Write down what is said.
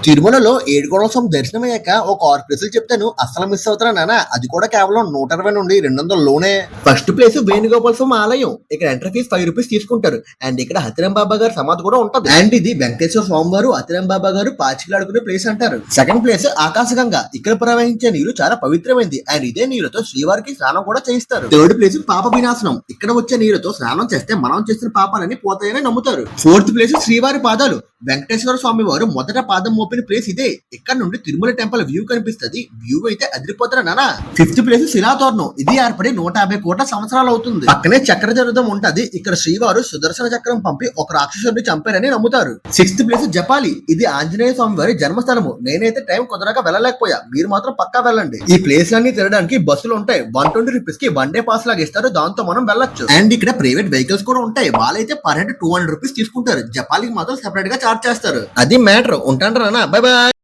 తిరుమలలో ఏడుకొండల స్వామి దర్శనమయ్యాక ఒక 6 ప్లేసులు చెప్తాను, అస్సలు మిస్ అవుతారా నాన్న. అది కూడా కేవలం 120 నుండి 200 లోనే. ఫస్ట్ ప్లేస్ వేణుగోపాల స్వామి ఆలయం. ఇక్కడ ఎంట్రీ ఫీజు 5 రూపీస్ తీసుకుంటారు. అండ్ ఇక్కడ హతిరాం బాబా గారి సమాధి కూడా ఉంటది. అండ్ ఇది వెంకటేశ్వర స్వామి వారు హతిరాం బాబా గారు పాచికలాడుకునే ప్లేస్ అంటారు. సెకండ్ ప్లేస్ ఆకాశగంగా. ఇక్కడ ప్రవహించే నీరు చాలా పవిత్రమైంది. అండ్ ఇదే నీరుతో శ్రీవారికి స్నానం కూడా చేయిస్తారు. థర్డ్ ప్లేస్ పాప వినాశనం. ఇక్కడ వచ్చే నీరుతో స్నానం చేస్తే మనం చేసిన పాపాలని పోతాయని నమ్ముతారు. ఫోర్త్ ప్లేస్ శ్రీవారి పాదాలు. వెంకటేశ్వర స్వామి వారు మొదట పాదం మోపిన ప్లేస్ ఇదే. ఇక్కడ నుండి తిరుమల టెంపుల్ వ్యూ కనిపిస్తుంది. వ్యూ అయితే అదిరిపోతారా నానా. Fifth place Silathoranam. ఇది ఏర్పడి 150 కోట్ల సంవత్సరాలు అవుతుంది. పక్కనే చక్ర జరుదం ఉంటది. ఇక్కడ శ్రీవారు సుదర్శన చక్రం పంపి ఒక రాక్షసుడిని చంపారని నమ్ముతారు. Sixth place Japali. ఇది ఆంజనేయ స్వామి వారి జన్మస్థలము. నేనైతే టైం కుదరక వెళ్ళలేకపోయా, మీరు మాత్రం పక్కా వెళ్ళండి. ఈ ప్లేస్ అన్ని తిరగడానికి బస్సులు ఉంటాయి. 120 రూపీస్ కి 1 డే పాస్ లాగా ఇస్తారు. దాంతో మనం వెళ్ళొచ్చు. అండ్ ఇక్కడ ప్రైవేట్ వెహికల్స్ కూడా ఉంటాయి. వాళ్ళైతే పర్ హెడ్ 200 రూపీస్ తీసుకుంటారు. జపాలికి మాత్రం సెపరేట్ గా చార్జ్ చేస్తారు. అది మ్యాటర్. ఉంటాను రానా. By by.